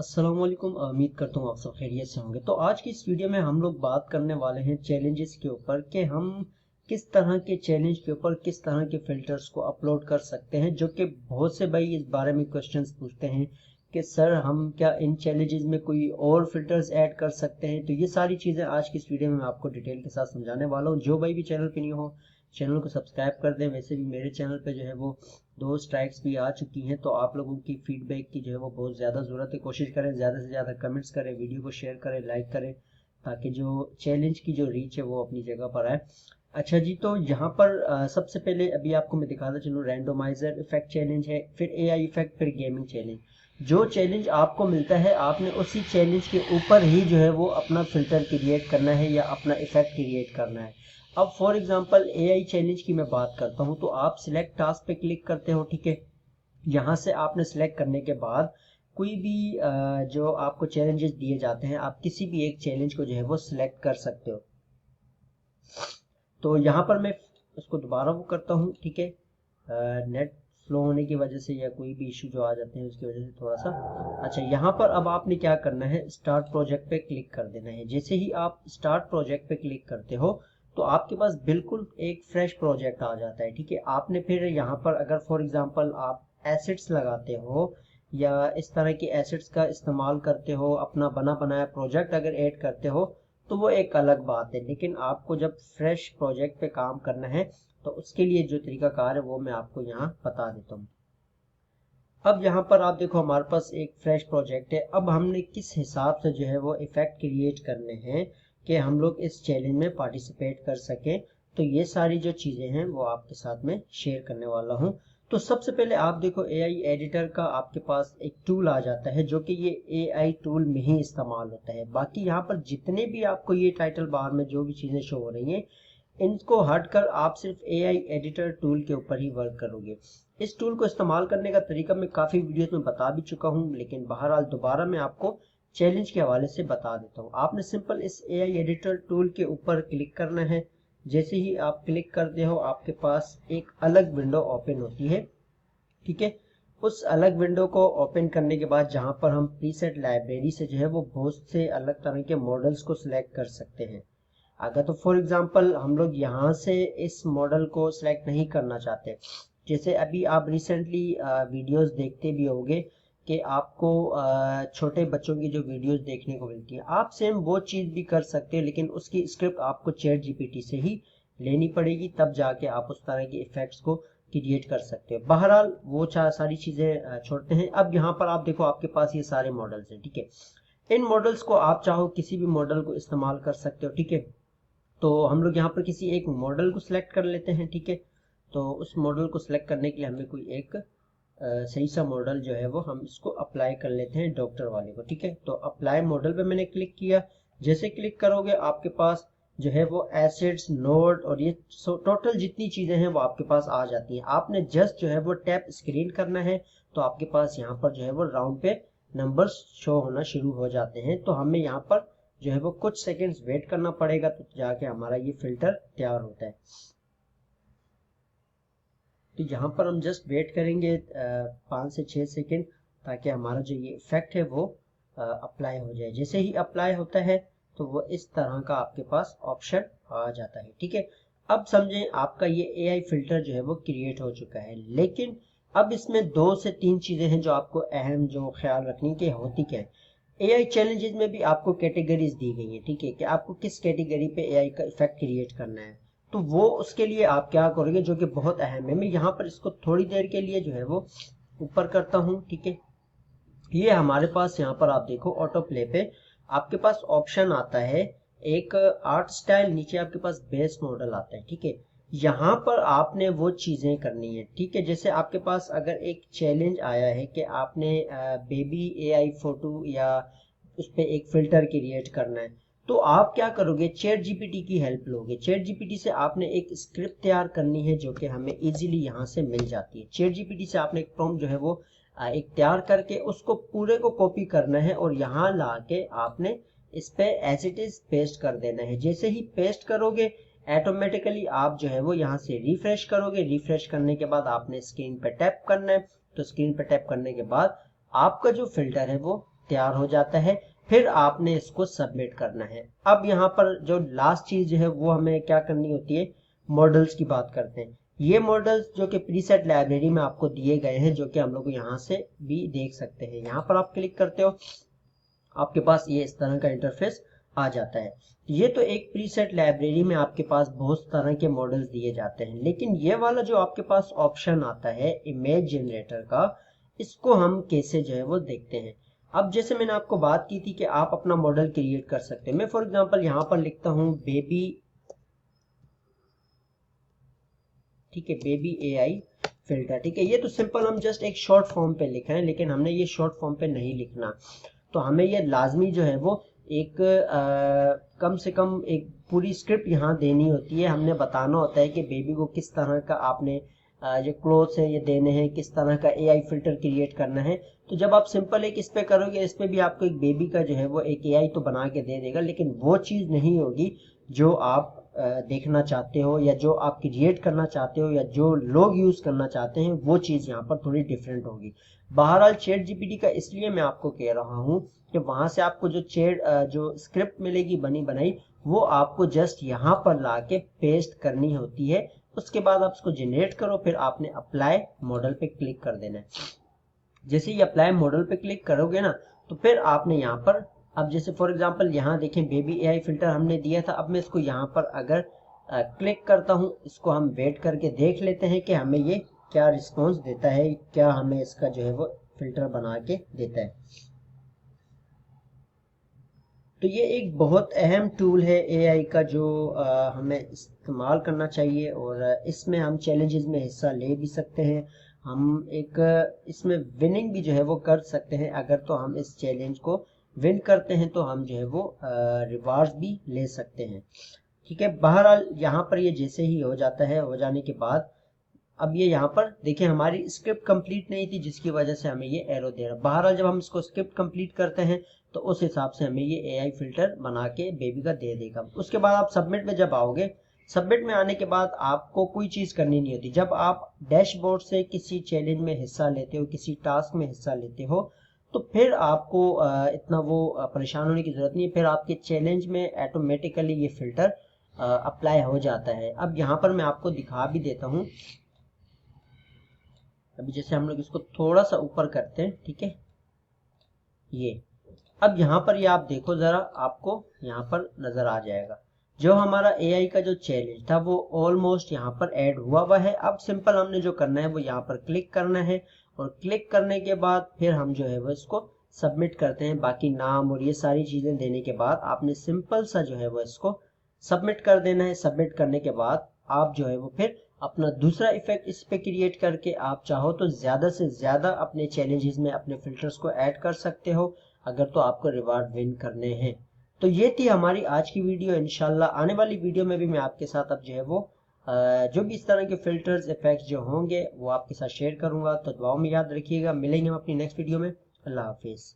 अस्सलाम वालेकुम। उम्मीद करता हूँ आप सब खैरियत से होंगे। तो आज की इस वीडियो में हम लोग बात करने वाले हैं चैलेंजेस के ऊपर कि हम किस तरह के चैलेंज के ऊपर किस तरह के फिल्टर्स को अपलोड कर सकते हैं, जो कि बहुत से भाई इस बारे में क्वेश्चंस पूछते हैं कि सर हम क्या इन चैलेंजेस में कोई और फिल्टर्स ऐड कर सकते हैं। तो ये सारी चीज़ें आज की इस वीडियो में मैं आपको डिटेल के साथ समझाने वाला हूँ। जो भाई भी चैनल पे नहीं हो चैनल को सब्सक्राइब कर दें। वैसे भी मेरे चैनल पे जो है वो 2 स्ट्राइक्स भी आ चुकी हैं, तो आप लोगों की फीडबैक की जो है वो बहुत ज़्यादा ज़रूरत है। कोशिश करें ज़्यादा से ज़्यादा कमेंट्स करें, वीडियो को शेयर करें, लाइक करें, ताकि जो चैलेंज की जो रीच है वो अपनी जगह पर आए। अच्छा जी, तो यहाँ पर सबसे पहले अभी आपको मैं दिखाता चलूँ। रैंडोमाइजर इफेक्ट चैलेंज है, फिर एआई इफेक्ट, फिर गेमिंग चैलेंज। जो चैलेंज आपको मिलता है आपने उसी चैलेंज के ऊपर ही जो है वो अपना फिल्टर क्रिएट करना है या अपना इफेक्ट क्रिएट करना है। अब फॉर एग्जांपल एआई चैलेंज की मैं बात करता हूं, तो आप सिलेक्ट टास्क पे क्लिक करते हो, ठीक है। यहाँ से आपने सिलेक्ट करने के बाद कोई भी जो आपको चैलेंजेस दिए जाते हैं, आप किसी भी एक चैलेंज को जो है वो सिलेक्ट कर सकते हो। तो यहाँ पर मैं उसको दोबारा वो करता हूँ, ठीक है। नेट स्लो होने की वजह से या कोई भी इशू जो आ जाते हैं उसकी वजह से थोड़ा सा। अच्छा, यहाँ पर अब आपने क्या करना है, स्टार्ट प्रोजेक्ट पे क्लिक कर देना है। जैसे ही आप स्टार्ट प्रोजेक्ट पे क्लिक करते हो तो आपके पास बिल्कुल एक फ्रेश प्रोजेक्ट आ जाता है, ठीक है। आपने फिर यहाँ पर अगर फॉर एग्जांपल आप एसिड्स लगाते हो या इस तरह की एसिड्स का इस्तेमाल करते हो, अपना बना बनाया प्रोजेक्ट अगर ऐड करते हो तो वो एक अलग बात है। लेकिन आपको जब फ्रेश प्रोजेक्ट पे काम करना है तो उसके लिए जो तरीकाकार है वो मैं आपको यहाँ बता देता हूँ। अब यहाँ पर आप देखो हमारे पास एक फ्रेश प्रोजेक्ट है। अब हमने किस हिसाब से जो है वो इफेक्ट क्रिएट करने हैं कि हम लोग इस चैलेंज में पार्टिसिपेट कर सकें। तो ये सारी जो चीज़ें हैं वो आपके साथ में शेयर करने वाला हूँ। तो सबसे पहले आप देखो एआई एडिटर का आपके पास एक टूल आ जाता है, जो कि ये एआई टूल में ही इस्तेमाल होता है। बाकी यहाँ पर जितने भी आपको ये टाइटल बार में जो भी चीज़ें शो हो रही हैं, इनको हटकर आप सिर्फ एआई एडिटर टूल के ऊपर ही वर्क करोगे। इस टूल को इस्तेमाल करने का तरीका मैं काफ़ी वीडियोस में बता भी चुका हूँ, लेकिन बहरहाल दोबारा मैं आपको चैलेंज के हवाले से बता देता हूँ। आपने सिंपल इस एआई एडिटर टूल के ऊपर क्लिक करना है। जैसे ही आप क्लिक करते हो आपके पास एक अलग विंडो ओपन होती है, ठीक है। उस अलग विंडो को ओपन करने के बाद जहाँ पर हम प्रीसेट लाइब्रेरी से जो है वो बहुत से अलग तरह के मॉडल्स को सिलेक्ट कर सकते हैं। अगर तो फॉर एग्जांपल हम लोग यहाँ से इस मॉडल को सिलेक्ट नहीं करना चाहते, जैसे अभी आप रिसेंटली वीडियोस देखते भी होंगे कि आपको छोटे बच्चों की जो वीडियोस देखने को मिलती है, आप सेम वो चीज़ भी कर सकते हैं, लेकिन उसकी स्क्रिप्ट आपको चैट जीपीटी से ही लेनी पड़ेगी, तब जाके आप उस तरह के इफेक्ट्स को क्रिएट कर सकते हो। बहरहाल वो सारी चीज़ें छोड़ते हैं। अब यहाँ पर आप देखो आपके पास ये सारे मॉडल्स हैं, ठीक है। इन मॉडल्स को आप चाहो किसी भी मॉडल को इस्तेमाल कर सकते हो, ठीक है। तो हम लोग यहाँ पर किसी एक मॉडल को सिलेक्ट कर लेते हैं, ठीक है। तो उस मॉडल को सिलेक्ट करने के लिए हमें कोई एक सही सा मॉडल जो है वो हम इसको अप्लाई कर लेते हैं, डॉक्टर वाले को, ठीक है। तो अप्लाई मॉडल पे मैंने क्लिक किया। जैसे क्लिक करोगे आपके पास जो है वो एसिड्स, नोड और ये टोटल जितनी चीज़ें हैं वो आपके पास आ जाती हैं। आपने जस्ट जो है वो टैप स्क्रीन करना है, तो आपके पास यहाँ पर जो है वो राउंड पे नंबर्स शो होना शुरू हो जाते हैं। तो हमें यहाँ पर जो है वो कुछ सेकंड्स वेट करना पड़ेगा, तो जाके हमारा ये फिल्टर तैयार होता है। तो यहाँ पर हम जस्ट वेट करेंगे 5 से 6 सेकंड, ताकि हमारा जो ये इफेक्ट है वो अप्लाई हो जाए। जैसे ही अप्लाई होता है तो वो इस तरह का आपके पास ऑप्शन आ जाता है, ठीक है। अब समझें आपका ये एआई फिल्टर जो है वो क्रिएट हो चुका है, लेकिन अब इसमें 2 से 3 चीज़ें हैं जो आपको अहम जो ख्याल रखनी की होती क्या है। एआई चैलेंजेस में भी आपको कैटेगरीज दी गई हैं, ठीक है, कि आपको किस कैटेगरी पे एआई का इफेक्ट क्रिएट करना है। तो वो उसके लिए आप क्या करोगे, जो कि बहुत अहम है। मैं यहाँ पर इसको थोड़ी देर के लिए जो है वो ऊपर करता हूँ, ठीक है। ये हमारे पास यहाँ पर आप देखो ऑटो प्ले पे आपके पास ऑप्शन आता है एक आर्ट स्टाइल, नीचे आपके पास बेस मॉडल आता है, ठीक है। यहाँ पर आपने वो चीजें करनी है, ठीक है। जैसे आपके पास अगर एक चैलेंज आया है कि आपने बेबी एआई फोटो या उस पर एक फिल्टर क्रिएट करना है, तो आप क्या करोगे, चैट जीपीटी की हेल्प लोगे। चैट जीपीटी से आपने एक स्क्रिप्ट तैयार करनी है जो कि हमें इजीली यहाँ से मिल जाती है। चैट जीपीटी से आपने एक प्रॉम्प्ट जो है वो एक तैयार करके उसको पूरे को कॉपी करना है और यहाँ ला के आपने इस पे एज इट इज पेस्ट कर देना है। जैसे ही पेस्ट करोगे ऑटोमेटिकली आप जो है वो यहाँ से रिफ्रेश करोगे। रिफ्रेश करने के बाद आपने स्क्रीन पे टैप करना है। तो स्क्रीन पे टैप करने के बाद आपका जो फिल्टर है वो तैयार हो जाता है। फिर आपने इसको सबमिट करना है। अब यहाँ पर जो लास्ट चीज है वो हमें क्या करनी होती है, मॉडल्स की बात करते हैं। ये मॉडल्स जो कि प्रीसेट लाइब्रेरी में आपको दिए गए हैं, जो कि हम लोग यहाँ से भी देख सकते हैं। यहाँ पर आप क्लिक करते हो, आपके पास ये इस तरह का इंटरफेस आ जाता है। ये तो एक प्रीसेट लाइब्रेरी में आपके पास बहुत तरह के मॉडल्स दिए जाते हैं, लेकिन ये वाला जो आपके पास ऑप्शन आता है इमेज जनरेटर का, इसको हम कैसे जो है वो देखते हैं। अब जैसे मैंने आपको बात की थी कि आप अपना मॉडल क्रिएट कर सकते हैं। मैं फॉर एग्जांपल यहाँ पर लिखता हूँ बेबी, ठीक है, बेबी एआई फिल्टर, ठीक है। ये तो सिंपल हम जस्ट एक शॉर्ट फॉर्म पे लिखे हैं, लेकिन हमने ये शॉर्ट फॉर्म पे नहीं लिखना। तो हमें ये लाजमी जो है वो एक कम से कम एक पूरी स्क्रिप्ट यहाँ देनी होती है। हमने बताना होता है कि बेबी को किस तरह का आपने जो क्लोथ्स है ये देने हैं, किस तरह का एआई फिल्टर क्रिएट करना है। तो जब आप सिंपल एक इस पे करोगे, इस पे भी आपको एक बेबी का जो है वो एक एआई तो बना के दे देगा, लेकिन वो चीज़ नहीं होगी जो आप देखना चाहते हो, या जो आप क्रिएट करना चाहते हो, या जो लोग यूज करना चाहते हैं, वो चीज यहाँ पर थोड़ी डिफरेंट होगी। बहरहाल चैट जीपीटी का इसलिए मैं आपको कह रहा हूँ कि वहां से आपको जो स्क्रिप्ट मिलेगी बनी बनाई, वो आपको जस्ट यहाँ पर लाके पेस्ट करनी होती है। उसके बाद आप इसको जनरेट करो, फिर आपने अप्लाई मॉडल पे क्लिक कर देना है। जैसे ही अप्लाई मॉडल पे क्लिक करोगे ना, तो फिर आपने यहाँ पर, अब जैसे फॉर एग्जांपल यहाँ देखें बेबी एआई फिल्टर हमने दिया था। अब मैं इसको यहाँ पर अगर क्लिक करता हूँ, इसको हम वेट करके देख लेते हैं कि हमें ये क्या रिस्पॉन्स देता है, क्या हमें इसका जो है वो फिल्टर बना के देता है। तो ये एक बहुत अहम टूल है एआई का, जो हमें इस्तेमाल करना चाहिए, और इसमें हम चैलेंजेस में हिस्सा ले भी सकते हैं। हम एक इसमें विनिंग भी जो है वो कर सकते हैं। अगर तो हम इस चैलेंज को विन करते हैं तो हम जो है वो रिवार्ड्स भी ले सकते हैं, ठीक है। बहरहाल यहाँ पर ये जैसे ही हो जाता है, हो जाने के बाद अब ये यहाँ पर देखिए हमारी स्क्रिप्ट कंप्लीट नहीं थी, जिसकी वजह से हमें ये एरो दे रहा है। बहरहाल जब हम इसको स्क्रिप्ट कंप्लीट करते हैं तो उस हिसाब से हमें ये एआई फिल्टर बना के बेबी का दे देगा। उसके बाद आप सबमिट में जब आओगे, सबमिट में आने के बाद आपको कोई चीज़ करनी नहीं होती। जब आप डैशबोर्ड से किसी चैलेंज में हिस्सा लेते हो, किसी टास्क में हिस्सा लेते हो, तो फिर आपको इतना वो परेशान होने की ज़रूरत नहीं है। फिर आपके चैलेंज में ऑटोमेटिकली ये फिल्टर अप्लाई हो जाता है। अब यहाँ पर मैं आपको दिखा भी देता हूँ। अभी जैसे हम लोग इसको थोड़ा सा ऊपर करते हैं, ठीक है, ये अब यहाँ पर ये आप देखो जरा, आपको यहाँ पर नजर आ जाएगा जो हमारा एआई का जो चैलेंज था वो ऑलमोस्ट यहाँ पर ऐड हुआ है। अब सिंपल हमने जो करना है वो यहाँ पर क्लिक करना है, और क्लिक करने के बाद फिर हम जो है वो इसको सबमिट करते हैं। बाकी नाम और ये सारी चीजें देने के बाद आपने सिंपल सा जो है वो इसको सबमिट कर देना है। सबमिट करने के बाद आप जो है वो फिर अपना दूसरा इफेक्ट इस पे क्रिएट करके आप चाहो तो ज्यादा से ज्यादा अपने चैलेंजेस में अपने फिल्टर्स को ऐड कर सकते हो, अगर तो आपको रिवार्ड विन करने हैं। तो ये थी हमारी आज की वीडियो। इंशाल्लाह आने वाली वीडियो में भी मैं आपके साथ अब जो है वो जो भी इस तरह के फिल्टर्स इफेक्ट्स जो होंगे वो आपके साथ शेयर करूंगा। तो दुआओं में याद रखिएगा। मिलेंगे हम अपनी नेक्स्ट वीडियो में। अल्लाह हाफिज।